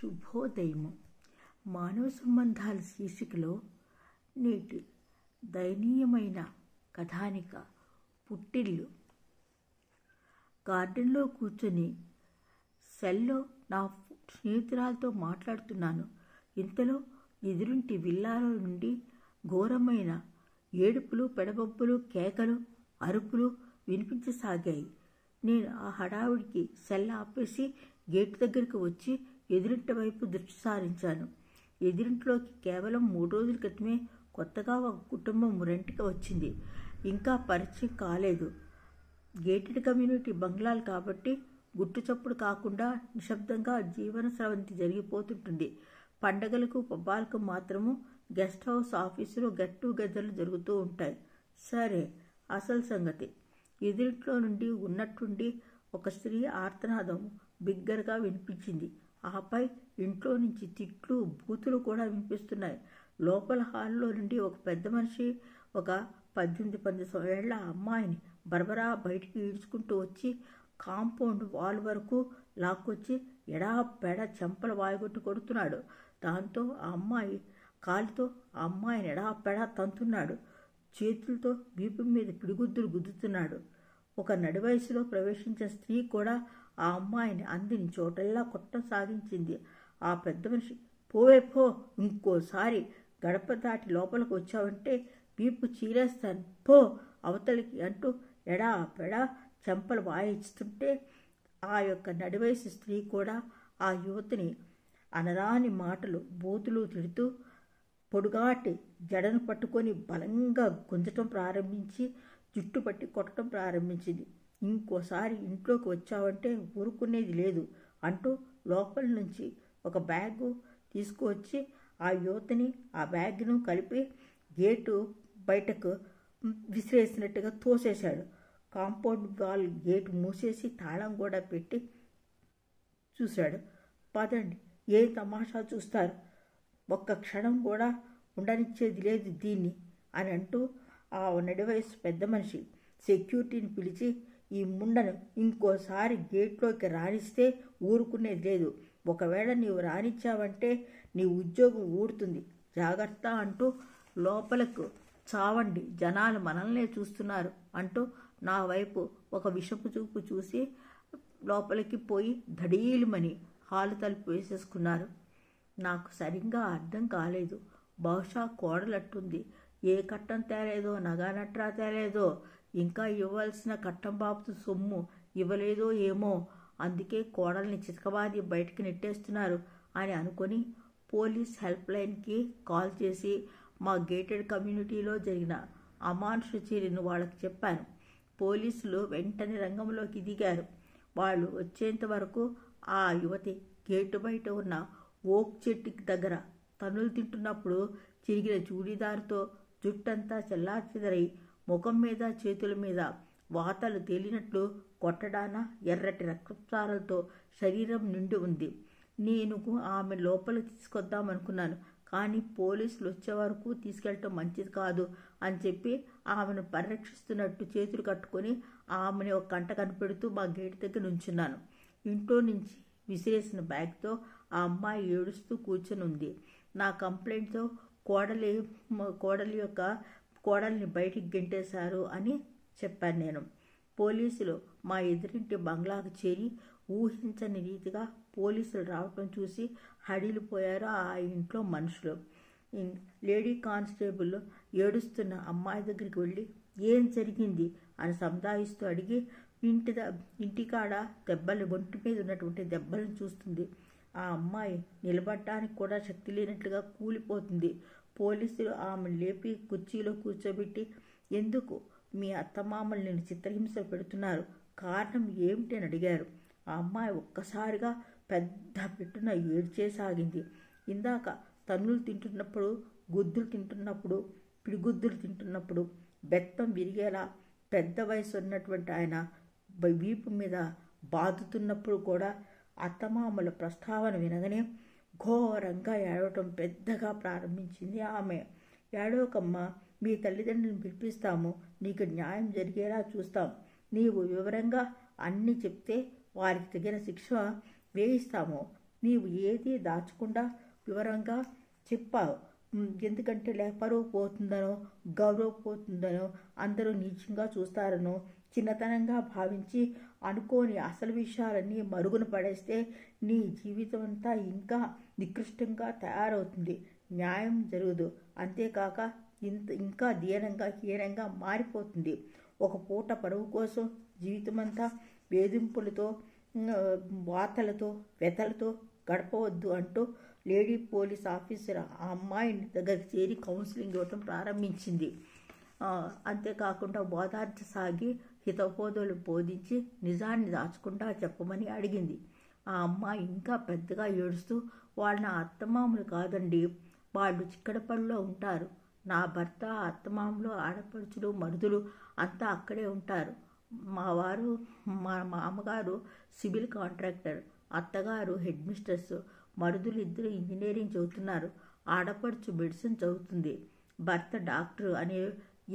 శుభోదయము. మానవ సంబంధాల శీర్షికలో నేటి దయనీయమైన కథానిక పుట్టిల్లు. గార్డెన్లో కూర్చొని సెల్లో నా స్నేహితురాలతో మాట్లాడుతున్నాను. ఇంతలో ఎదురింటి విల్లాల నుండి ఘోరమైన ఏడుపులు, పెడబొబ్బులు, కేకలు, అరుపులు వినిపించసాగాయి. నేను ఆ హడావుడికి సెల్ ఆపేసి గేటు దగ్గరికి వచ్చి ఎదురింటి వైపు దృష్టి సారించాను. ఎదురింట్లోకి కేవలం 3 రోజుల క్రితమే కొత్తగా ఒక కుటుంబం రెంట్కి వచ్చింది. ఇంకా పరిచయం కాలేదు. గేటెడ్ కమ్యూనిటీ బంగ్లాలు కాబట్టి గుట్టు చప్పుడు కాకుండా నిశ్శబ్దంగా జీవన స్రవంతి జరిగిపోతుంటుంది. పండగలకు, పబ్బాలకు మాత్రము గెస్ట్ హౌస్, ఆఫీసులో గెట్ టుగెదర్లు జరుగుతూ ఉంటాయి. సరే, అసలు సంగతి. ఎదురింట్లో నుండి ఉన్నట్టుండి ఒక స్త్రీ ఆర్తనాదం బిగ్గరగా వినిపించింది. ఆపై ఇంట్లో నుంచి తిట్లు, బూతులు కూడా వినిపిస్తున్నాయి. లోపల హాల్లో నుండి ఒక పెద్ద మనిషి ఒక 18-19 ఏళ్ల అమ్మాయిని బరబరా బయటికి ఈడ్చుకుంటూ వచ్చి కాంపౌండ్ వాల్ వరకు లాక్కొచ్చి ఎడాపెడ చెంపల వాయగొట్టు కొడుతున్నాడు. దాంతో ఆ అమ్మాయి కాలితో ఆ అమ్మాయిని ఎడాపెడా తంతున్నాడు. చేతులతో వీపు మీద పిడిగుద్దులు గుద్దుతున్నాడు. ఒక నడివయసులో ప్రవేశించిన స్త్రీ కూడా ఆ అమ్మాయిని అందిన చోటల్లా కొట్టం సాగించింది. ఆ పెద్ద మనిషి, పోవే పో, ఇంకోసారి గడప దాటి లోపలికి వచ్చావంటే వీపు చీరేస్తాను, పో అవతలికి అంటూ ఎడాపెడా చెంపలు వాయిస్తుంటే ఆ యొక్క నడివయసు స్త్రీ కూడా ఆ యువతిని అనరాని మాటలు, బూతులు తిడుతూ పొడుగాటి జడను పట్టుకొని బలంగా గుంజటం ప్రారంభించి జుట్టు పట్టి కొట్టడం ప్రారంభించింది. ఇంకోసారి ఇంట్లోకి వచ్చావంటే ఊరుకునేది లేదు అంటూ లోపల నుంచి ఒక బ్యాగు తీసుకువచ్చి ఆ యువతిని, ఆ బ్యాగ్ను కలిపి గేటు బయటకు విసిరేసినట్టుగా తోసేశాడు. కాంపౌండ్ వాల్ గేటు మూసేసి తాళం కూడా పెట్టి చూశాడు. పదండి, ఏ తమాషా చూస్తారు, ఒక్క క్షణం కూడా ఉండనిచ్చేది లేదు దీన్ని అని అంటూ ఆ నడివయసు పెద్ద మనిషి సెక్యూరిటీని పిలిచి, ఈ ముండను ఇంకోసారి గేట్లోకి రానిస్తే ఊరుకునేది లేదు. ఒకవేళ నీవు రానిచ్చావంటే నీ ఉద్యోగం ఊడుతుంది, జాగ్రత్త అంటూ లోపలకు చావండి, జనాలు మనల్నే చూస్తున్నారు అంటూ నా వైపు ఒక విషపు చూపు చూసి లోపలికి పోయి ధడీలుమని హాలు తలుపు వేసేసుకున్నారు. నాకు సరిగ్గా అర్థం కాలేదు. బహుశా కోడలట్టుంది. ఏ కట్టం తేలేదో, నగానట్రా తేలేదో, ఇంకా ఇవ్వాల్సిన కట్టం బాబు సొమ్ము ఇవ్వలేదో ఏమో, అందుకే కోడల్ని చితకబాది బయటికి నెట్టేస్తున్నారు అని అనుకొని పోలీస్ హెల్ప్ లైన్కి కాల్ చేసి మా గేటెడ్ కమ్యూనిటీలో జరిగిన అమానుష చర్యను వాళ్ళకి చెప్పాను. పోలీసులు వెంటనే రంగంలోకి దిగారు. వాళ్ళు వచ్చేంత వరకు ఆ యువతి గేటు బయట ఉన్న ఓక్ చెట్టుకి దగ్గర తన్నులు తింటున్నప్పుడు చిరిగిన చూడీదారుతో జుట్టంతా చెల్లాచెదరై ముఖం మీద, చేతుల మీద వాతలు తేలినట్లు కొట్టడాన ఎర్రటి రక్తచారలతో శరీరం నిండి ఉంది. నేను ఆమె లోపలికి తీసుకొద్దామనుకున్నాను, కానీ పోలీసులు వచ్చే వరకు తీసుకెళ్ళటం మంచిది కాదు అని చెప్పి ఆమెను పరిరక్షిస్తున్నట్టు చేతులు కట్టుకొని ఆమెని ఒక కంట కనిపెడుతూ మా గేటు దగ్గర నుంచున్నాను. ఇంట్లో నుంచి విసిరేసిన బ్యాగ్తో ఆ అమ్మాయి ఏడుస్తూ కూర్చొని ఉంది. నా కంప్లైంట్తో కోడల్ని బయటికి గెంటేశారు అని చెప్పాను నేను. పోలీసులు మా ఎదురింటి బంగ్లాకు చేరి ఊహించని రీతిగా పోలీసులు రావటం చూసి హడిలిపోయారు ఆ ఇంట్లో మనుషులు. లేడీ కానిస్టేబుల్ ఏడుస్తున్న అమ్మాయి దగ్గరికి వెళ్ళి ఏం జరిగింది అని సంధాయిస్తూ అడిగి ఇంటికాడ ఒంటి మీద ఉన్నటువంటి దెబ్బలను చూస్తుంది. ఆ అమ్మాయి నిలబడటానికి కూడా శక్తి లేనట్లుగా కూలిపోతుంది. పోలీసులు ఆమెను లేపి కుర్చీలో కూర్చోబెట్టి, ఎందుకు మీ అత్తమామలు నేను చిత్రహింస పెడుతున్నారు, కారణం ఏమిటి అని అడిగారు. ఆ అమ్మాయి ఒక్కసారిగా పెద్ద పెట్టున ఏడ్చేసాగింది. ఇందాక తన్నులు తింటున్నప్పుడు, గుద్దులు తింటున్నప్పుడు, పిడిగుద్దులు తింటున్నప్పుడు బెత్తం విరిగేలా పెద్ద వయసు ఉన్నటువంటి ఆయన వీపు మీద బాదుతున్నప్పుడు కూడా అత్తమామల ప్రస్తావన వినగానే ఘోరంగా ఏడవటం పెద్దగా ప్రారంభించింది ఆమె. ఏడవకమ్మా, మీ తల్లిదండ్రులను పిలిపిస్తాము, నీకు న్యాయం జరిగేలా చూస్తాం, నీవు వివరంగా అన్నీ చెప్తే వారికి తగిన శిక్ష వేయిస్తాము, నీవు ఏది దాచకుండా వివరంగా చెప్పావు. ఎందుకంటే పరువు పోతుందనో, గౌరవం పోతుందనో, అందరూ నీచంగా చూస్తారనో చిన్నతనంగా భావించి అనుకోని అసలు విషయాలన్నీ మరుగున పడేస్తే నీ జీవితం అంతా ఇంకా నికృష్టంగా తయారవుతుంది. న్యాయం జరగదు. అంతేకాక ఇంకా హీనంగా మారిపోతుంది. ఒక పూట పరువు కోసం జీవితమంతా వేధింపులతో, వార్తలతో, వ్యతలతో గడపవద్దు అంటూ లేడీ పోలీస్ ఆఫీసర్ ఆ అమ్మాయి దగ్గరికి చేరి కౌన్సిలింగ్ ఇవ్వటం ప్రారంభించింది. అంతేకాకుండా ఓదార్చసాగి హితబోధలు బోధించి నిజాన్ని దాచకుండా చెప్పమని అడిగింది. ఆ అమ్మాయి ఇంకా పెద్దగా ఏడుస్తూ, వాళ్ళు నా అత్తమామలు కాదండి, వాళ్ళు చిక్కడపల్లిలో ఉంటారు. నా భర్త, అత్తమామలు, ఆడపడుచులు, మరుదులు అంతా అక్కడే ఉంటారు. మా మామగారు సివిల్ కాంట్రాక్టర్, అత్తగారు హెడ్ మిస్ట్రెస్, మరుదులు ఇద్దరు ఇంజనీరింగ్ చదువుతున్నారు, ఆడపడుచు మెడిసిన్ చదువుతుంది, భర్త డాక్టర్ అని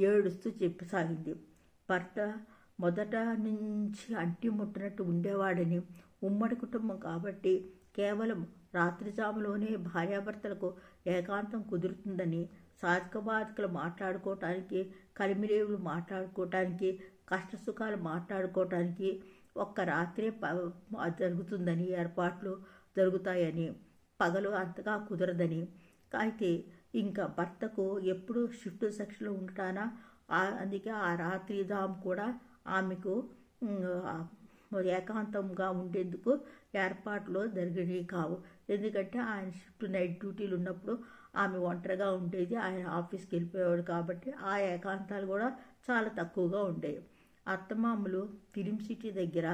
ఏడుస్తూ చెప్పసాగింది. భర్త మొదట నుంచి అంటి ముట్టినట్టు ఉండేవాడని, ఉమ్మడి కుటుంబం కాబట్టి కేవలం రాత్రిజాములోనే భార్యాభర్తలకు ఏకాంతం కుదురుతుందని, సాధకబాధకులు మాట్లాడుకోవటానికి, కలిమిరేవులు మాట్లాడుకోవటానికి, కష్టసుఖాలు మాట్లాడుకోవటానికి ఒక్క రాత్రే జరుగుతుందని, ఏర్పాట్లు జరుగుతాయని, పగలు అంతగా కుదరదని. అయితే ఇంకా భర్తకు ఎప్పుడు షిఫ్ట్ సెక్షన్లో ఉండటానా, అందుకే ఆ రాత్రి జాము కూడా ఆమెకు ఏకాంతంగా ఉండేందుకు ఏర్పాట్లు జరిగినవి కావు. ఎందుకంటే ఆయన షిఫ్ట్ నైట్ డ్యూటీలు ఉన్నప్పుడు ఆమె ఒంటరిగా ఉండేది, ఆయన ఆఫీస్కి వెళ్ళిపోయేవాడు కాబట్టి ఆ ఏకాంతాలు కూడా చాలా తక్కువగా ఉండేవి. అత్తమామలు ఫిలిం సిటీ దగ్గర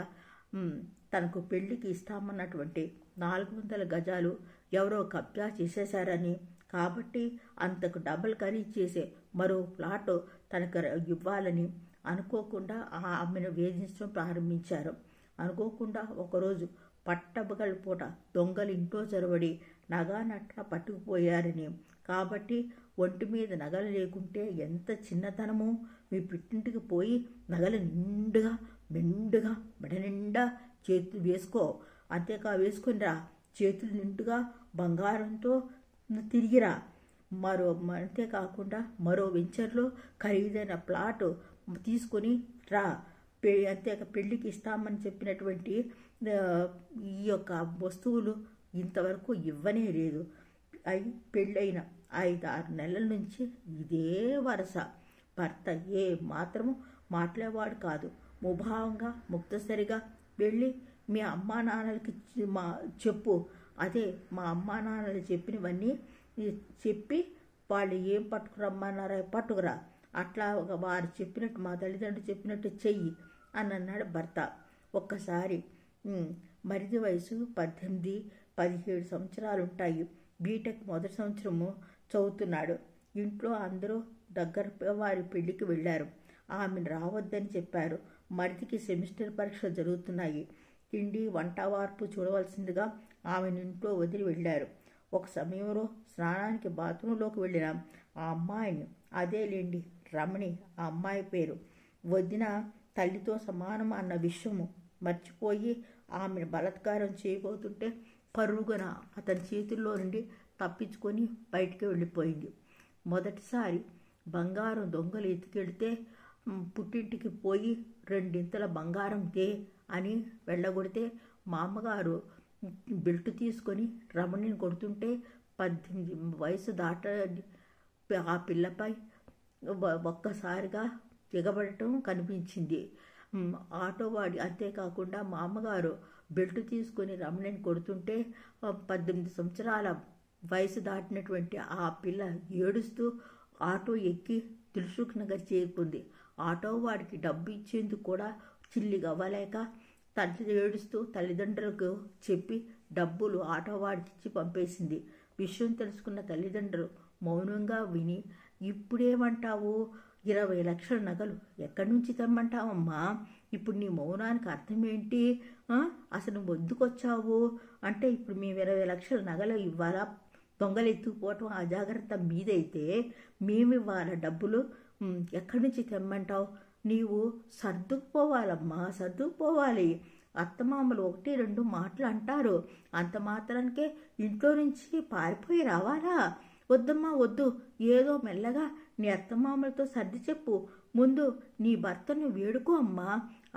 తనకు పెళ్లికి ఇస్తామన్నటువంటి 400 గజాలు ఎవరో కబ్జా చేసేశారని, కాబట్టి అంతకు డబుల్ ఖరీదు చేసే మరో ప్లాట్ తనకు ఇవ్వాలని అనుకోకుండా ఆమెను వేధించడం ప్రారంభించారు. అనుకోకుండా ఒకరోజు పట్టపగల పూట దొంగలు ఇంట్లో చొరబడి నగా నట్ల పట్టుకుపోయారని, కాబట్టి ఒంటి మీద నగలు లేకుంటే ఎంత చిన్నతనమో, మీ పుట్టింటికి పోయి నగలు మెండుగా మెడ నిండా చేతులు వేసుకో, వేసుకునిరా, చేతులు నిండుగా బంగారంతో తిరిగిరా, అంతేకాకుండా మరో వెంచర్లో ఖరీదైన ప్లాట్ తీసుకొని రా, పెళ్ళికి ఇస్తామని చెప్పినటువంటి ఈ యొక్క వస్తువులు ఇంతవరకు ఇవ్వనే లేదు. పెళ్ళైన 5-6 నెలల నుంచి ఇదే వరస. భర్త ఏ మాత్రము మాట్లాడేవాడు కాదు. ముభావంగా ముక్తసరిగా వెళ్ళి మీ అమ్మా నాన్నలకి చెప్పు, అదే మా అమ్మా నాన్నలు చెప్పినవన్నీ చెప్పి వాళ్ళు ఏం పట్టుకురమ్మన్నారో పట్టుకురా, అట్లా వారు చెప్పినట్టు, మా తల్లిదండ్రులు చెప్పినట్టు చెయ్యి అని అన్నాడు భర్త. ఒక్కసారి మరిది వయసు 18-17 సంవత్సరాలు ఉంటాయి. బీటెక్ మొదటి సంవత్సరము చదువుతున్నాడు. ఇంట్లో అందరూ దగ్గర వారి పెళ్లికి వెళ్ళారు. ఆమెను రావద్దని చెప్పారు. మరిదికి సెమిస్టర్ పరీక్షలు జరుగుతున్నాయి. తిండి వంట వార్పు చూడవలసిందిగా ఆమెను ఇంట్లో వదిలి వెళ్ళారు. ఒక సమయంలో స్నానానికి బాత్రూంలోకి వెళ్ళిన ఆ అమ్మాయిని, అదేలేండి రమణి ఆ అమ్మాయి పేరు, వదిన తల్లితో సమానం అన్న విషయము మర్చిపోయి ఆమెను బలాత్కారం చేయబోతుంటే పరుగున అతని చేతుల్లో నుండి తప్పించుకొని బయటికి వెళ్ళిపోయింది. మొదటిసారి బంగారం దొంగలు ఎత్తుకెడితే పుట్టింటికి పోయి 2 బంగారం తే అని వెళ్ళగొడితే మా అమ్మగారు బెల్ట్ తీసుకొని రమణిని కొడుతుంటే 18 వయసు దాట ఆ పిల్లపై ఒక్కసారిగా దిగబడటం కనిపించింది ఆటోవాడి. అంతేకాకుండా మా అమ్మగారు బెల్ట్ తీసుకొని రమణిని కొడుతుంటే 18 సంవత్సరాల వయసు దాటినటువంటి ఆ పిల్ల ఏడుస్తూ ఆటో ఎక్కి దిల్సుఖ్ నగర్ చేరుకుంది. ఆటో వాడికి డబ్బు ఇచ్చేందుకు కూడా చిల్లిగా అవ్వలేక తల్లి ఏడుస్తూ తల్లిదండ్రులకు చెప్పి డబ్బులు ఆటో వాడికి ఇచ్చి పంపేసింది. విషయం తెలుసుకున్న తల్లిదండ్రులు మౌనంగా విని, ఇప్పుడేమంటావు, 20 లక్షల నగలు ఎక్కడి నుంచి తెమ్మంటావమ్మా, ఇప్పుడు నీ మౌనానికి అర్థం ఏంటి, అసలు వద్దుకొచ్చావు అంటే ఇప్పుడు మేము 20 లక్షల నగలు ఇవ్వాలా, దొంగలు ఎత్తుకుపోవటం అజాగ్రత్త మీదైతే మేము ఇవ్వాలా డబ్బులు, ఎక్కడి నుంచి తెమ్మంటావు, నీవు సర్దుకుపోవాలమ్మా, సర్దుకుపోవాలి అత్తమామలు 1-2 మాటలు అంటారు, అంత మాత్రానికే ఇంట్లో నుంచి పారిపోయి రావాలా? వద్దమ్మా వద్దు, ఏదో మెల్లగా నీ అత్తమామలతో సర్ది చెప్పు. ముందు నీ భర్తను వేడుకో అమ్మా,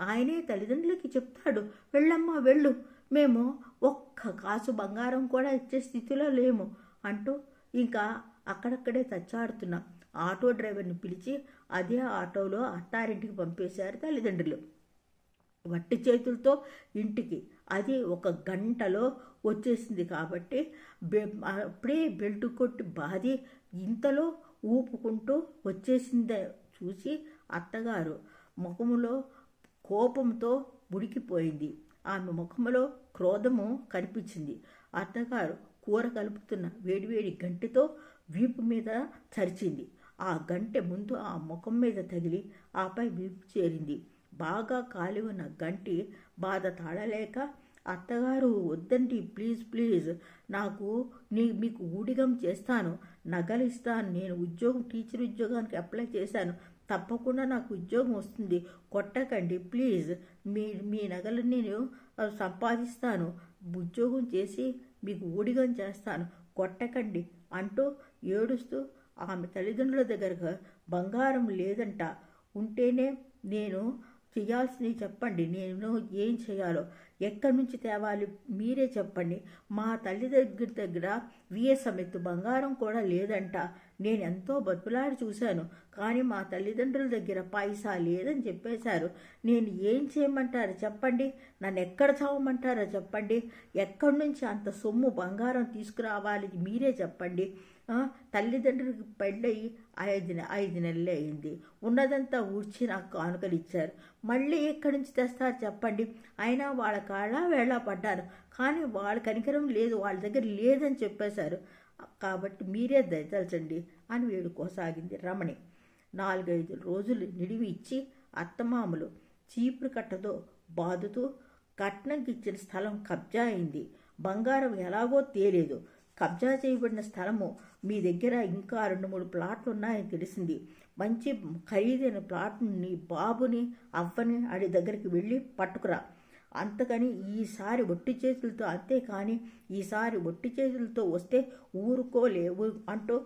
ఆయనే తల్లిదండ్రులకి చెప్తాడు. వెళ్ళమ్మా వెళ్ళు, మేము ఒక్క కాసు బంగారం కూడా ఇచ్చే స్థితిలో లేము అంటూ ఇంకా అక్కడక్కడే తచ్చాడుతున్నాం. ఆటో డ్రైవర్ని పిలిచి అదే ఆటోలో అత్తారింటికి పంపేశారు తల్లిదండ్రులు. వట్టి చేతులతో ఇంటికి అది 1 గంటలో వచ్చేసింది కాబట్టి అప్పుడే బెల్ట్ కొట్టి బాది ఇంతలో ఊపుకుంటూ వచ్చేసిందే చూసి అత్తగారు ముఖములో కోపంతో ఉడికిపోయింది. ఆమె ముఖములో క్రోధము కనిపించింది. అత్తగారు కూర కలుపుతున్న వేడివేడి గంటెతో వీపు మీద చరిచింది. ఆ గంటె ముందు ఆ ముఖం మీద తగిలి ఆపై వీపు చేరింది. బాగా కాలి ఉన్న గంటి బాధ తాళలేక, అత్తగారు వద్దండి ప్లీజ్ ప్లీజ్, మీకు ఊడిగం చేస్తాను, నగలు ఇస్తాను, నేను టీచర్ ఉద్యోగానికి అప్లై చేశాను, తప్పకుండా నాకు ఉద్యోగం వస్తుంది, కొట్టకండి ప్లీజ్, మీ నగలు నేను సంపాదిస్తాను, ఉద్యోగం చేసి మీకు ఊడిగం చేస్తాను, కొట్టకండి అంటూ ఏడుస్తూ ఆమె తల్లిదండ్రుల దగ్గర బంగారం లేదంట, ఉంటేనే నేను చేయాల్సినవి చెప్పండి, నేను ఏం చేయాలో, ఎక్కడి నుంచి తేవాలి మీరే చెప్పండి, మా తల్లి దగ్గర వియసమెత్తు బంగారం కూడా లేదంట, నేను ఎంతో బతులాడి చూశాను, కానీ మా తల్లిదండ్రుల దగ్గర పైసా లేదని చెప్పేశారు, నేను ఏం చేయమంటారో చెప్పండి, నన్ను ఎక్కడ చావమంటారో చెప్పండి, ఎక్కడి నుంచి అంత సొమ్ము బంగారం తీసుకురావాలి మీరే చెప్పండి, తల్లిదండ్రులకు పెళ్ళయి 5 నెలలు అయింది, ఉన్నదంతా ఊడ్చి నాకు కానుకలు ఇచ్చారు, మళ్ళీ ఎక్కడి నుంచి తెస్తారు చెప్పండి, అయినా వాళ్ళ కాళ్ళ వేళ పడ్డాను, కానీ వాళ్ళ కనికరం లేదు, వాళ్ళ దగ్గర లేదని చెప్పేశారు, కాబట్టి మీరే దయతలచండి అని వేడుకోసాగింది రమణి. 4-5 రోజులు నిడివి ఇచ్చి అత్తమామలు చీపురు కట్టతో బాదుతూ కట్నంకి ఇచ్చిన స్థలం కబ్జా అయింది, బంగారం ఎలాగో తేలేదు, కబ్జా చేయబడిన స్థలము మీ దగ్గర ఇంకా 2-3 ప్లాట్లు ఉన్నాయని తెలిసింది, మంచి ఖరీదైన ప్లాట్ని బాబుని అవ్వని ఆడి దగ్గరికి వెళ్ళి పట్టుకురా, అంతకని ఈసారి ఒట్టి చేతులతో, అంతేకాని ఈసారి ఒట్టి చేతులతో వస్తే ఊరుకోలేవు అంటూ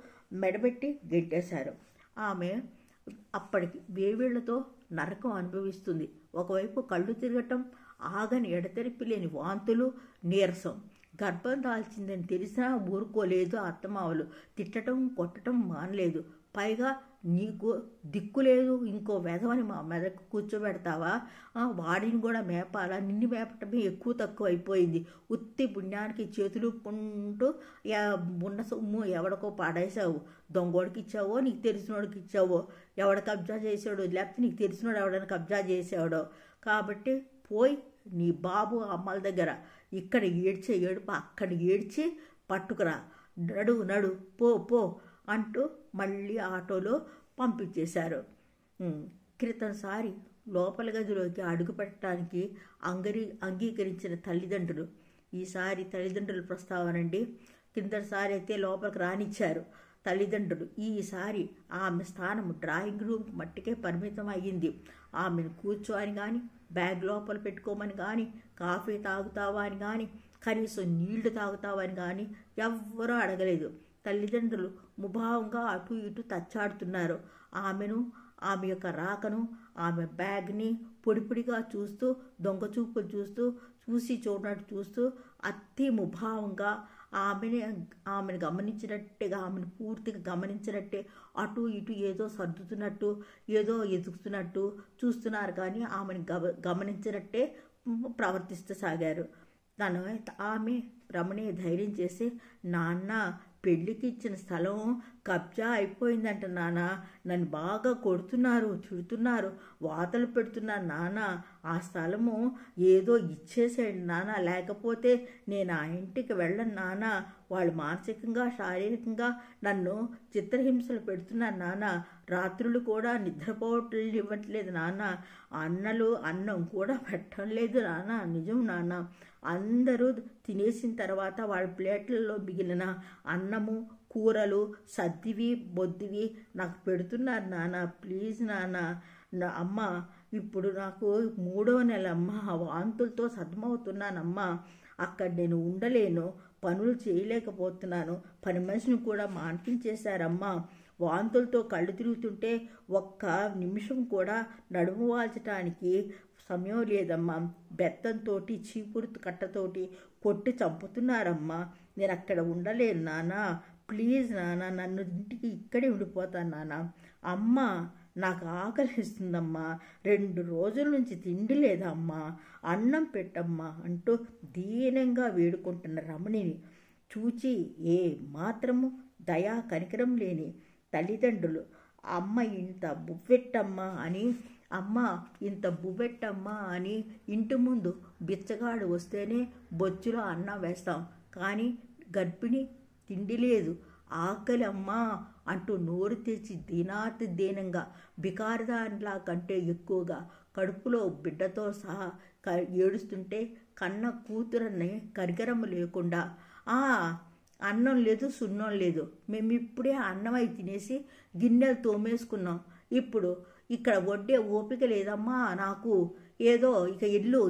మెడబెట్టి గెంటేశారు. ఆమె అప్పటికి వేవిళ్లతో నరకం అనుభవిస్తుంది. ఒకవైపు కళ్ళు తిరగటం, ఆగని ఎడతెరిపి లేని వాంతులు, నీరసం, గర్భం దాల్చిందని తెలిసినా ఊరుకోలేదు అత్తమావలు, తిట్టడం కొట్టడం మానలేదు, పైగా నీకు దిక్కు లేదు, ఇంకో వెధవని మా మెదకు కూర్చోబెడతావా, వాడిని కూడా మేపాలా, నిన్ను మేపటమే ఎక్కువ తక్కువ అయిపోయింది, ఉత్తి పుణ్యానికి చేతులు పుంటూ ఉన్న సొమ్ము ఎవడికో పాడేసావు, దొంగోడికి ఇచ్చావో నీకు తెలిసినోడికి ఇచ్చావో, ఎవడ కబ్జా చేసాడో లేకపోతే నీకు తెలిసినోడు ఎవడైనా కబ్జా చేసాడో, కాబట్టి పోయి నీ బాబు అమ్మల దగ్గర ఇక్కడ ఏడ్చే ఏడుపు అక్కడ ఏడ్చి పట్టుకురా, నడు పో పో అంటూ మళ్ళీ ఆటోలో పంపించేశారు. క్రితంసారి లోపల గదిలోకి అడుగు పెట్టడానికి అంగీకరించిన తల్లిదండ్రులు, ఈసారి తల్లిదండ్రుల ప్రస్తావనండి, కిందసారి అయితే లోపలికి రానిచ్చారు తల్లిదండ్రులు, ఈసారి ఆమె స్థానం డ్రాయింగ్ రూమ్ మట్టికే పరిమితం అయ్యింది. ఆమెను కూర్చోని కానీ, బ్యాగ్ లోపల పెట్టుకోమని కానీ, కాఫీ తాగుతావా అని కానీ, కనీసం నీళ్లు తాగుతావా అని కానీ ఎవ్వరూ అడగలేదు. తల్లిదండ్రులు ముభావంగా అటు ఇటు తచ్చాడుతున్నారు. ఆమెను, ఆమె యొక్క రాకను, ఆమె బ్యాగ్ని పొడిపొడిగా చూస్తూ, దొంగ చూపులు చూసి చూడనట్టు చూస్తూ, అతి ముభావంగా ఆమెను గమనించినట్టుగా, ఆమెను పూర్తిగా గమనించినట్టే అటు ఇటు ఏదో సర్దుతున్నట్టు, ఏదో ఎదుగుతున్నట్టు చూస్తున్నారు, కానీ ఆమెను గమనించినట్టే ప్రవర్తిస్తూ సాగారు. ఆమె రమణి ధైర్యం చేసి, నాన్న పెళ్ళికి ఇచ్చిన స్థలం కబ్జా అయిపోయిందంట నాన్న, నన్ను బాగా కొడుతున్నారు, తిడుతున్నారు, వాతలు పెడుతున్నారు నాన్న, ఆ స్థలము ఏదో ఇచ్చేసేయండి నాన్న, లేకపోతే నేను ఆ ఇంటికి వెళ్ళను నాన్న, వాళ్ళు మానసికంగా శారీరకంగా నన్ను చిత్రహింసలు పెడుతున్నారు నాన్న, రాత్రులు కూడా నిద్రపోవట్లు ఇవ్వట్లేదు నాన్న, అన్నం కూడా పెట్టడం లేదు నాన్న, నిజం నాన్న, అందరూ తినేసిన తర్వాత వాళ్ళ ప్లేట్లలో మిగిలిన అన్నము కూరలు సద్దివి బొద్దివి నాకు పెడుతున్నారు నాన్న, ప్లీజ్ నాన్న, అమ్మ ఇప్పుడు నాకు 3వ నెలమ్మా, వాంతులతో సతమవుతున్నానమ్మా. అక్కడ నేను ఉండలేను, పనులు చేయలేకపోతున్నాను. పని మనిషిని కూడా మాన్పించేశారమ్మా. వాంతులతో కళ్ళు తిరుగుతుంటే ఒక్క నిమిషం కూడా నడుము వాల్చడానికి సమయం లేదమ్మా. బెత్తంతో చీపురు కట్టతోటి కొట్టి చంపుతున్నారమ్మా. నేను అక్కడ ఉండలేను నాన్న, ప్లీజ్ నాన్న, నన్ను ఇంటికి ఇక్కడే ఉండిపోతాను నాన్న. అమ్మ, నాకు ఆకలిస్తుందమ్మా, 2 రోజుల నుంచి తిండి లేదమ్మా, అన్నం పెట్టమ్మా అంటూ దీనంగా వేడుకుంటున్న రమణిని చూచి ఏ మాత్రము దయా కనికరం లేని తల్లిదండ్రులు అమ్మ ఇంత బువ్వెట్టమ్మా అని ఇంటి ముందు బిచ్చగాడు వస్తేనే బొచ్చులో అన్నం వేస్తాం. కానీ గర్భిణి తిండి లేదు, ఆకలి అమ్మా అంటూ నోరు తెచ్చి దీనాతి దీనంగా బికారదానిలా కంటే ఎక్కువగా కడుపులో బిడ్డతో సహా ఏడుస్తుంటే కన్న కూతురని కనికరము లేకుండా అన్నం లేదు, సున్నం లేదు, మేము ఇప్పుడే అన్నమై తినేసి గిన్నెలు తోమేసుకున్నాం, ఇప్పుడు ఇక్కడ వడ్డే ఓపిక లేదమ్మా నాకు, ఏదో ఇక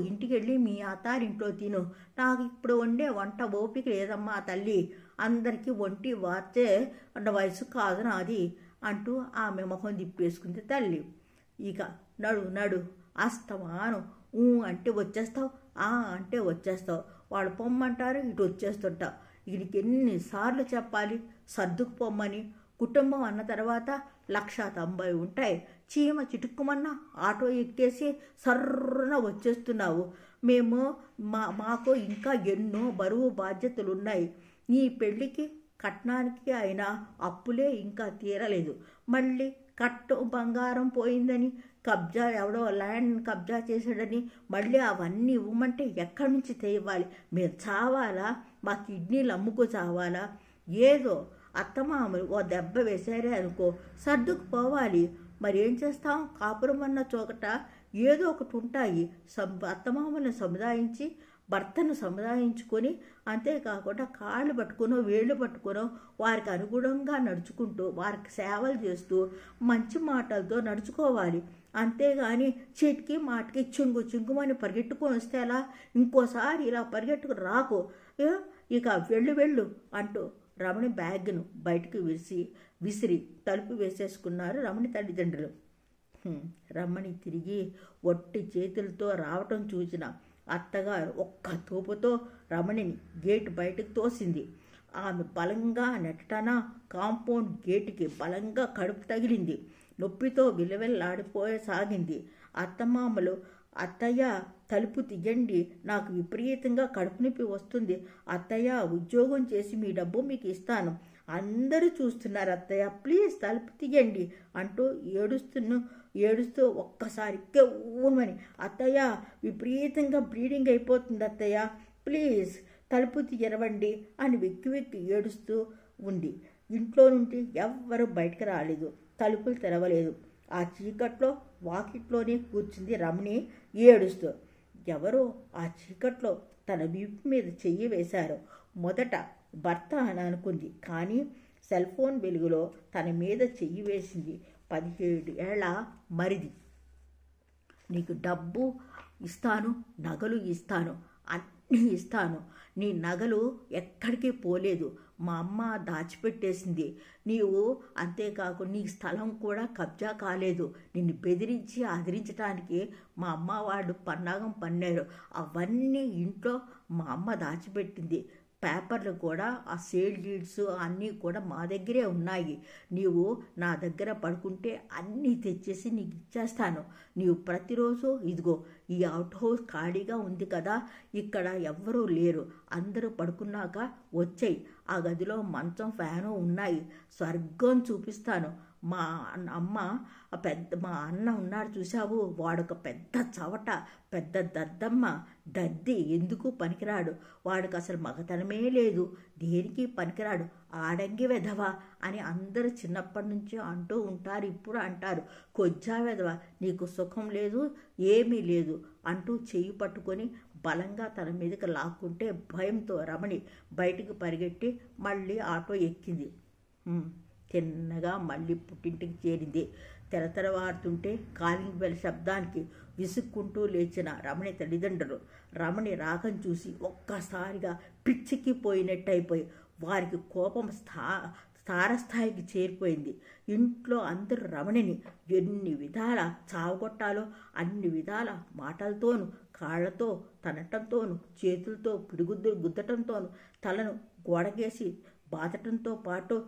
ఇంటికి వెళ్ళి మీ అత్తారింట్లో తిను, నాకు ఇప్పుడు వండే వంట ఓపిక లేదమ్మా తల్లి, అందరికీ వంటి వార్చే అన్న వయసు కాదు నాది అంటూ ఆమె ముఖం తిప్పేసుకుంది తల్లి. ఇక నడు అస్తమాను అంటే వచ్చేస్తావు, అంటే వచ్చేస్తావు, వాళ్ళు పొమ్మంటారు ఇటు వచ్చేస్తుంటావు. వీడికి ఎన్నిసార్లు చెప్పాలి సర్దుకుపోమ్మని. కుటుంబం అన్న తర్వాత 190 ఉంటాయి. చీమ చిటుక్కుమన్నా ఆటో ఎక్కేసి సర్రున వచ్చేస్తున్నావు. మాకు ఇంకా ఎన్నో బరువు బాధ్యతలు ఉన్నాయి. నీ పెళ్ళికి కట్నానికి అయినా అప్పులే ఇంకా తీరలేదు. మళ్ళీ కట్టు బంగారం పోయిందని, కబ్జా ఎవడో ల్యాండ్ కబ్జా చేశాడని మళ్ళీ అవన్నీ ఇవ్వమంటే ఎక్కడి నుంచి తేవాలి? మేము చావాలా? మా కిడ్నీలు అమ్ముకో చావాలా? ఏదో అత్తమామలు ఓ దెబ్బ వేశారే అనుకో, సర్దుకుపోవాలి. మరి ఏం చేస్తాం? కాపురం అన్న చోకట ఏదో ఒకటి ఉంటాయి. అత్తమామలను సముదాయించి భర్తను సముదాయించుకొని, అంతేకాకుండా కాళ్ళు పట్టుకునో వేళ్ళు పట్టుకునో వారికి అనుగుణంగా నడుచుకుంటూ వారికి సేవలు చేస్తూ మంచి మాటలతో నడుచుకోవాలి. అంతేగాని చీటికి మాటికి చింగుమని పరిగెట్టుకొని వస్తే ఎలా? ఇంకోసారి ఇలా పరిగెట్టుకుని రాకు, ఇక వెళ్ళు అంటూ రమణి బ్యాగ్ను బయటకు విసిరి తలుపు వేసేసుకున్నారు రమణి తల్లిదండ్రులు. రమణి తిరిగి ఒట్టి చేతులతో రావటం చూసిన అత్తగారు ఒక్క తోపుతో రమణిని గేటు బయటకు తోసింది. ఆమె బలంగా నెట్టన కాంపౌండ్ గేటుకి బలంగా కడుపు తగిలింది. నొప్పితో విలవెల్లాడిపోసాగింది. అత్తమామలు, అత్తయ్య తలుపు తీయండి, నాకు విపరీతంగా కడుపు నొప్పి వస్తుంది. అత్తయ్య, ఉద్యోగం చేసి మీ డబ్బు మీకు ఇస్తాను. అందరూ చూస్తున్నారు అత్తయ్య, ప్లీజ్ తలుపు తీయండి అంటూ ఏడుస్తూ ఒక్కసారి కెవ్వమని, అత్తయ్య విపరీతంగా బ్లీడింగ్ అయిపోతుంది అత్తయ్య, ప్లీజ్ తలుపు తీయరవండి అని వెక్కి ఏడుస్తూ ఉంది. ఇంట్లో నుండి ఎవ్వరూ బయటకు రాలేదు, తలుపులు తెరవలేదు. ఆ చీకట్లో వాకిట్లోనే కూర్చుంది రమణి ఏడుస్తూ. ఎవరో ఆ చీకట్లో తన వీపు మీద చెయ్యి వేశారు. మొదట భర్త అని అనుకుంది, కానీ సెల్ ఫోన్ వెలుగులో తన మీద చెయ్యి వేసింది 17 ఏళ్ల మరిది. నీకు డబ్బు ఇస్తాను, నగలు ఇస్తాను, అన్నీ ఇస్తాను. నీ నగలు ఎక్కడికి పోలేదు, మా అమ్మ దాచిపెట్టేసింది. నీవు అంతేకాకుండా నీ స్థలం కూడా కబ్జా కాలేదు. నిన్ను బెదిరించి ఆదరించడానికి మా అమ్మ వాళ్ళు పన్నాగం పన్నారు. అవన్నీ ఇంట్లో మా అమ్మ దాచిపెట్టింది. పేపర్లు కూడా, ఆ సేల్ డీడ్స్ అన్నీ కూడా మా దగ్గరే ఉన్నాయి. నీవు నా దగ్గర పడుకుంటే అన్నీ తెచ్చేసి నీకు ఇచ్చేస్తాను. నీవు ప్రతిరోజు ఇదిగో ఈ అవుట్ హౌస్ ఖాళీగా ఉంది కదా, ఇక్కడ ఎవ్వరూ లేరు, అందరూ పడుకున్నాక వచ్చేయి. ఆ గదిలో మంచం, ఫ్యాను ఉన్నాయి. స్వర్గం చూపిస్తాను. మా అన్న ఉన్నాడు చూసావు, వాడొక పెద్ద చవట, పెద్ద దద్దమ్మ, దద్ది, ఎందుకు పనికిరాడు. వాడికి అసలు మగతనమే లేదు, దేనికి పనికిరాడు, ఆడంగి వెధవ అని అందరూ చిన్నప్పటి నుంచి అంటూ ఉంటారు. ఇప్పుడు అంటారు, కొజ్జా వెధవ, నీకు సుఖం లేదు, ఏమీ లేదు అంటూ చెయ్యి పట్టుకొని బలంగా తన మీదకి లాక్కుంటే భయంతో రమణి బయటికి పరిగెట్టి మళ్ళీ ఆటో ఎక్కింది. తిన్నగా మళ్ళీ పుట్టింటికి చేరింది. తెరతెరవారుతుంటే కాలింగ్ బెల్ శబ్దానికి విసుక్కుంటూ లేచిన రమణి తల్లిదండ్రులు రమణి రాగం చూసి ఒక్కసారిగా పిచ్చికిపోయినట్టయిపోయి వారికి కోపం తారస్థాయికి చేరిపోయింది. ఇంట్లో అందరూ రమణిని ఎన్ని విధాల చావగొట్టాలో అన్ని విధాల మాటలతోనూ కాళ్లతో తనటంతోనూ చేతులతో పిడిగుద్దులు గుద్దటంతోనూ తలను గోడకేసి బాధటంతో పాటు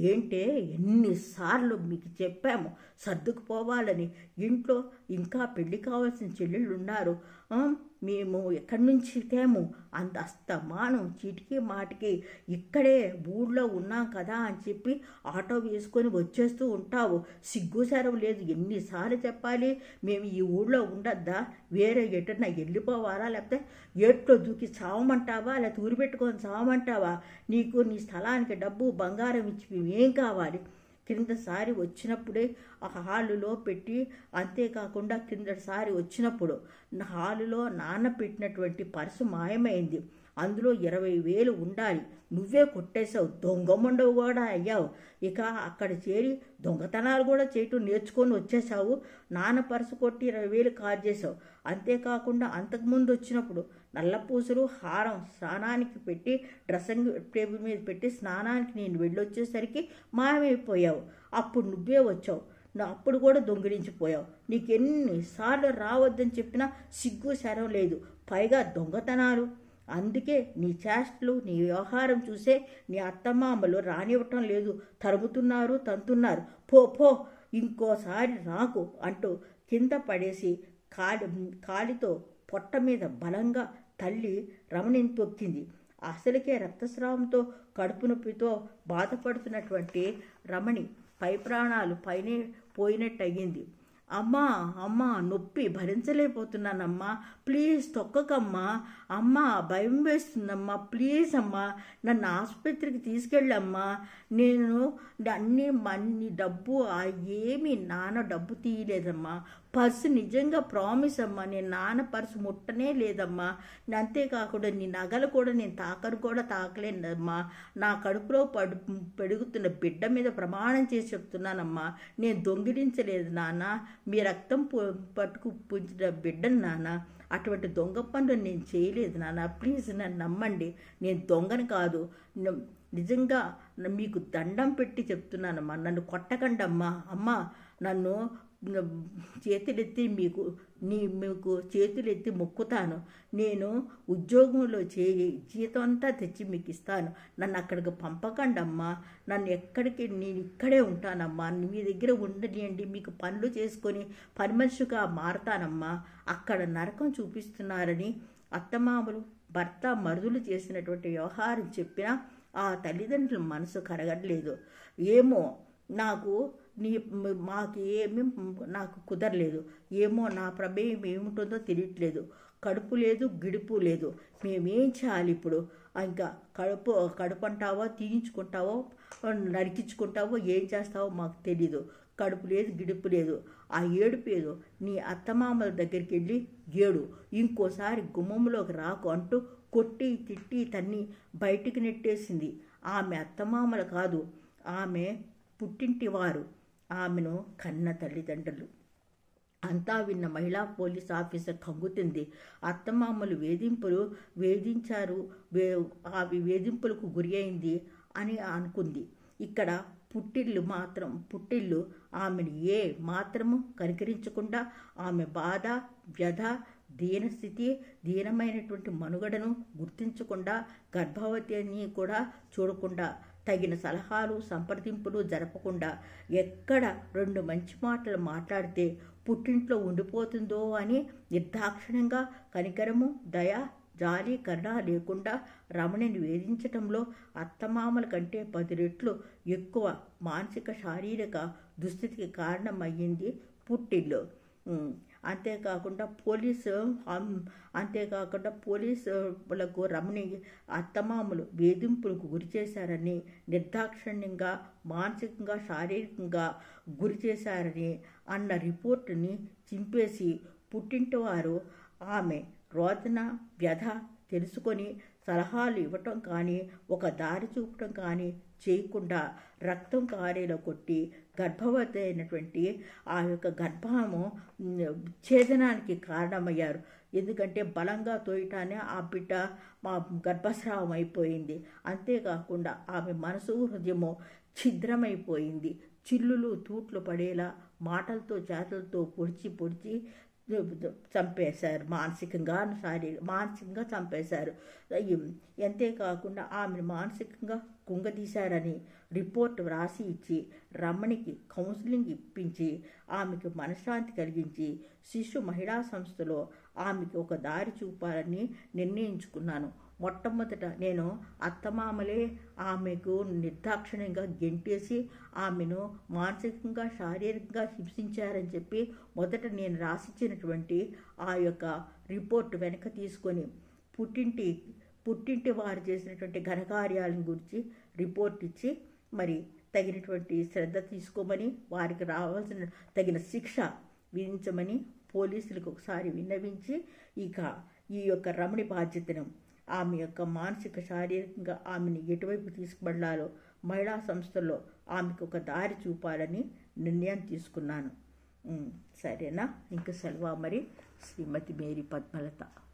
ఏంటే ఎన్నిసార్లు మీకు చెప్పాము సర్దుకుపోవాలని, ఇంట్లో ఇంకా పెళ్లి కావాల్సిన చెల్లెళ్ళు ఉన్నారు, మేము ఎక్కడి నుంచి తేము అంత అస్తమానం చీటికి మాటికి ఇక్కడే ఊళ్ళో ఉన్నాం కదా అని చెప్పి ఆటో వేసుకొని వచ్చేస్తూ ఉంటావు, సిగ్గు సెరవు లేదు, ఎన్నిసార్లు చెప్పాలి, మేము ఈ ఊళ్ళో ఉండద్దా, వేరే ఎటన్నా వెళ్ళిపోవాలా, లేకపోతే ఏట్లో దూకి చావమంటావా, లేకపోతే ఊరి పెట్టుకొని చావమంటావా, నీకు నీ స్థలానికి డబ్బు బంగారం ఇచ్చి ఏం కావాలి, క్రిందసారి వచ్చినప్పుడే ఆ హాలులో పెట్టి, అంతేకాకుండా క్రిందసారి వచ్చినప్పుడు హాలులో నాన్న పెట్టినటువంటి పర్సు మాయమైంది, అందులో 20,000 ఉండాలి, నువ్వే కొట్టేశావు, దొంగమండవు కూడా అయ్యావు, ఇక అక్కడ చేరి దొంగతనాలు కూడా చేయటం నేర్చుకొని వచ్చేసావు, నాన్న పర్సు కొట్టి 20,000 కాల్ చేసావు, అంతేకాకుండా అంతకుముందు వచ్చినప్పుడు నల్లపూసలు హారం స్నానానికి పెట్టి డ్రెస్సింగ్ టేబుల్ మీద పెట్టి స్నానానికి నేను వెళ్ళొచ్చేసరికి మాయమైపోయావు, అప్పుడు నువ్వే వచ్చావు, అప్పుడు కూడా దొంగిలించిపోయావు, నీకెన్నిసార్లు రావద్దని చెప్పినా సిగ్గు శరం లేదు, పైగా దొంగతనాలు. అందుకే నీ చేష్టలు నీ వ్యవహారం చూసే నీ అత్తమామలు రానివ్వటం లేదు, తరుముతున్నారు, తంతున్నారు, పో పో ఇంకోసారి రాకు అంటూ కింద పడేసి కాలితో పొట్ట మీద బలంగా తల్లి రమణిని తొక్కింది. అసలుకే రక్తస్రావంతో కడుపు నొప్పితో బాధపడుతున్నటువంటి రమణి పై ప్రాణాలు పైనే పోయినట్టు అయ్యింది. అమ్మా అమ్మా నొప్పి భరించలేకపోతున్నానమ్మా, ప్లీజ్ తొక్కకమ్మా, అమ్మా భయం వేస్తుందమ్మా, ప్లీజ్ అమ్మా నన్ను ఆసుపత్రికి తీసుకెళ్ళమ్మా, నేను అన్ని డబ్బు ఏమీ నాన్న డబ్బు తీయలేదమ్మా, పర్సు నిజంగా ప్రామిస్ అమ్మా, నేను నాన్న పర్సు ముట్టనే లేదమ్మా, అంతేకాకుండా నీ నగలు కూడా నేను తాకలేదమ్మా, నా కడుపులో పెరుగుతున్న బిడ్డ మీద ప్రమాణం చేసి చెప్తున్నానమ్మా, నేను దొంగిలించలేదు నాన్న, మీ రక్తం పట్టుకు పుంచిన బిడ్డను నాన్న, అటువంటి దొంగ పనులు నేను చేయలేదు నాన్న, ప్లీజ్ నన్ను నమ్మండి, నేను దొంగని కాదు, నిజంగా మీకు దండం పెట్టి చెప్తున్నానమ్మా, నన్ను కొట్టకండి అమ్మా, అమ్మా నన్ను చేతులెత్తి మీకు చేతులెత్తి మొక్కుతాను, నేను ఉద్యోగంలో జీతం అంతా తెచ్చి మీకు ఇస్తాను, నన్ను అక్కడికి పంపకండి అమ్మా, నన్ను నేను ఇక్కడే ఉంటానమ్మా, మీ దగ్గర ఉండనియండి, మీకు పనులు చేసుకొని పని మనిషిగా మారతానమ్మా, అక్కడ నరకం చూపిస్తున్నారని అత్తమామలు భర్త మరుదులు చేసినటువంటి వ్యవహారం చెప్పినా ఆ తల్లిదండ్రుల మనసు కరగట్లేదు. ఏమో నాకు కుదరలేదు, ఏమో నా ప్రమేయం ఏముంటుందో తెలియట్లేదు, కడుపు లేదు గిడుపు లేదు, మేమేం చేయాలి ఇప్పుడు, ఇంకా కడుపు అంటావో తీయించుకుంటావో నరికించుకుంటావో ఏం చేస్తావో మాకు తెలీదు, కడుపు లేదు గిడుపు లేదు, ఆ ఏడుపు ఏదో నీ అత్తమామల దగ్గరికి వెళ్ళి ఏడు, ఇంకోసారి గుమ్మంలోకి రాకు అంటూ కొట్టి తిట్టి తన్ని బయటికి నెట్టేసింది. ఆమె అత్తమామలు కాదు, ఆమె పుట్టింటి వారు, ఆమెను కన్న తల్లిదండ్రులు. అంతా విన్న మహిళా పోలీస్ ఆఫీసర్ కంగుతుంది. అత్తమామలు వేధించారు, అవి వేధింపులకు గురి అయింది అని అనుకుంది. ఇక్కడ పుట్టిల్లు ఆమెను ఏ మాత్రము కనికరించకుండా ఆమె బాధ వ్యధ దీనస్థితి దీనమైనటువంటి మనుగడను గుర్తించకుండా గర్భవతి అని కూడా చూడకుండా తగిన సలహాలు సంప్రదింపులు జరపకుండా ఎక్కడ 2 మంచి మాటలు మాట్లాడితే పుట్టింట్లో ఉండిపోతుందో అని నిర్దాక్షిణ్యంగా కనికరము దయ జాలి కరుణ లేకుండా రమణిని వేధించటంలో అత్తమామల కంటే 10 రెట్లు ఎక్కువ మానసిక శారీరక దుస్థితికి కారణమయ్యింది పుట్టిల్లు. అంతేకాకుండా పోలీసులకు రమణి అత్తమామలు వేధింపులకు గురి చేశారని, నిర్దాక్షిణ్యంగా మానసికంగా శారీరకంగా గురి చేశారని అన్న రిపోర్టుని చింపేసి పుట్టింటి వారు ఆమె రోదన వ్యధ తెలుసుకొని సలహాలు ఇవ్వటం కానీ ఒక దారి చూపటం కానీ చేయకుండా రక్తం కారేలా కొట్టి గర్భవతి అయినటువంటి ఆ యొక్క గర్భము ఛేదనానికి కారణమయ్యారు. ఎందుకంటే బలంగా తోయటానే ఆ బిడ్డ మా గర్భస్రావం అయిపోయింది. అంతేకాకుండా ఆమె మనసు హృదయము ఛిద్రమైపోయింది. చిల్లులు తూట్లు పడేలా మాటలతో చేతులతో పొడిచి చంపేశారు. మానసికంగా చంపేశారు. అంతేకాకుండా ఆమెను మానసికంగా కుంగదీశారని రిపోర్ట్ వ్రాసి ఇచ్చి రమణికి కౌన్సిలింగ్ ఇప్పించి ఆమెకు మనశ్శాంతి కలిగించి శిశు మహిళా సంస్థలో ఆమెకు ఒక దారి చూపాలని నిర్ణయించుకున్నాను. మొట్టమొదట నేను అత్తమామలే ఆమెకు నిర్దాక్షిణ్యంగా గెంటేసి ఆమెను మానసికంగా శారీరకంగా హింసించారని చెప్పి మొదట నేను రాసిచ్చినటువంటి ఆ యొక్క రిపోర్ట్ వెనక తీసుకొని పుట్టింటి వారు చేసినటువంటి ఘనకార్యాలను గురించి రిపోర్ట్ ఇచ్చి మరి తగినటువంటి శ్రద్ధ తీసుకోమని వారికి రావాల్సిన తగిన శిక్ష విధించమని పోలీసులకు ఒకసారి విన్నవించి ఇక ఈ యొక్క రమణి బాధ్యతను ఆమె యొక్క మానసిక శారీరకంగా ఆమెను ఎటువైపు తీసుకువెళ్లాలో మహిళా సంస్థల్లో ఆమెకు ఒక దారి చూపాలని నిర్ణయం తీసుకున్నాను. సరేనా? ఇంక సెలవు మరి. శ్రీమతి మేరీ పద్మలత.